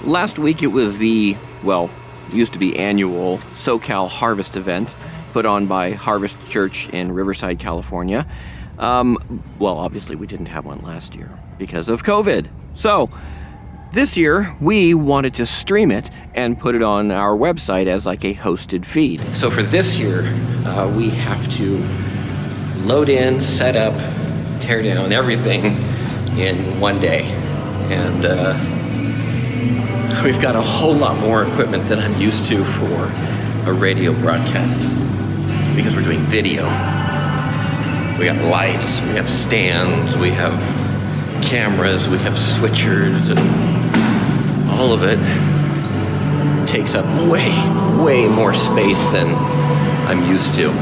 Last week it was the, well, used to be annual SoCal Harvest event put on by Harvest Church in Riverside, California. Well, obviously we didn't have one last year because of COVID. So this year we wanted to stream it and put it on our website as like a hosted feed. So for this year, we have to load in, set up, tear down everything in one day. And we've got a whole lot more equipment than I'm used to for a radio broadcast because we're doing video. We got lights, we have stands, we have cameras, we have switchers, and all of it takes up way more space than I'm used to.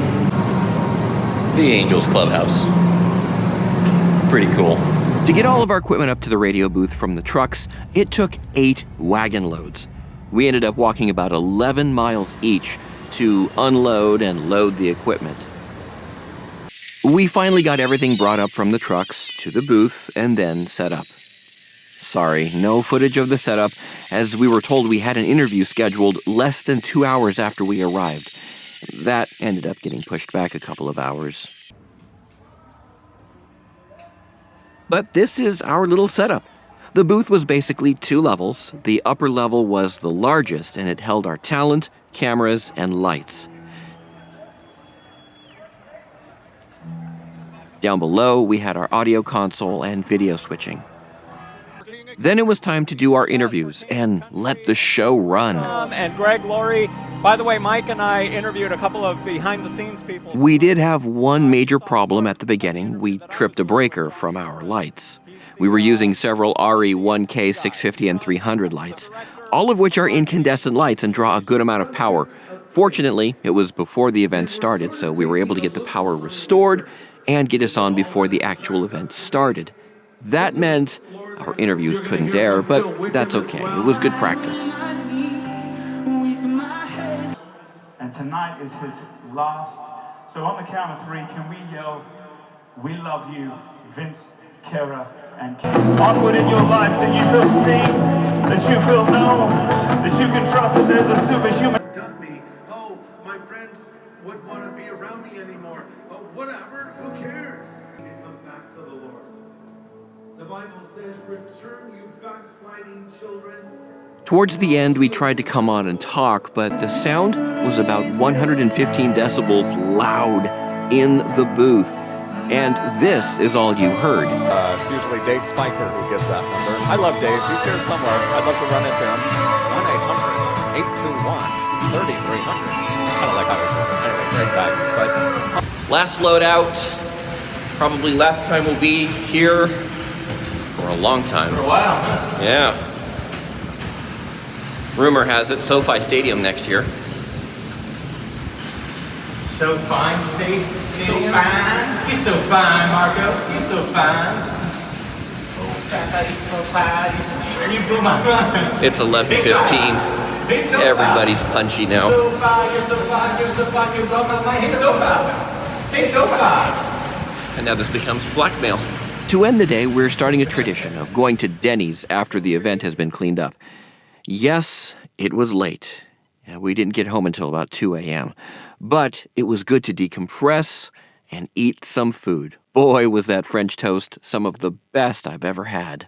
The Angels Clubhouse. Pretty cool. To get all of our equipment up to the radio booth from the trucks, it took 8 wagon loads. We ended up walking about 11 miles each to unload and load the equipment. We finally got everything brought up from the trucks to the booth and then set up. Sorry, no footage of the setup, as we were told we had an interview scheduled less than 2 hours after we arrived. That ended up getting pushed back a couple of hours. But this is our little setup. The booth was basically 2 levels. The upper level was the largest, and it held our talent, cameras, and lights. Down below, we had our audio console and video switching. Then it was time to do our interviews and let the show run. And Greg Laurie. By the way, Mike and I interviewed a couple of behind-the-scenes people. We did have one major problem at the beginning. We tripped a breaker from our lights. We were using several RE1K 650 and 300 lights, all of which are incandescent lights and draw a good amount of power. Fortunately, it was before the event started, so we were able to get the power restored and get us on before the actual event started. That meant our interviews couldn't air, but that's okay. It was good practice. And tonight is his last. So on the count of 3, can we yell, "We love you, Vince, Kara, and Kim." Onward in your life, that you feel seen, that you feel known, that you can trust that there's a superhuman. Done me. Oh, my friends wouldn't want to be around me anymore. Oh, whatever, who cares? To come back to the Lord. The Bible says, "Return, you backsliding children." Towards the end, we tried to come on and talk, but the sound was about 115 decibels loud in the booth. And this is all you heard. It's usually Dave Spiker who gives that number. I love Dave. He's here somewhere. I'd love to run into him. 1-800-821-3300. Kind of like I was saying. Anyway, great guy. But Last load out. Probably last time we'll be here for a long time. For a while, huh? Yeah. Rumor has it, SoFi Stadium next year. So fine, Steve. So fine. You're so fine, Marcos. You're so fine. Oh, so fine. You're so fine. You blew my mind. It's 11:15. Everybody's punchy now. So fine. You're so fine. You're so fine. You blew my mind. He's so fine. He's so fine. And now this becomes blackmail. To end the day, we're starting a tradition of going to Denny's after the event has been cleaned up. Yes, it was late. We didn't get home until about 2 a.m. But it was good to decompress and eat some food. Boy, was that French toast some of the best I've ever had.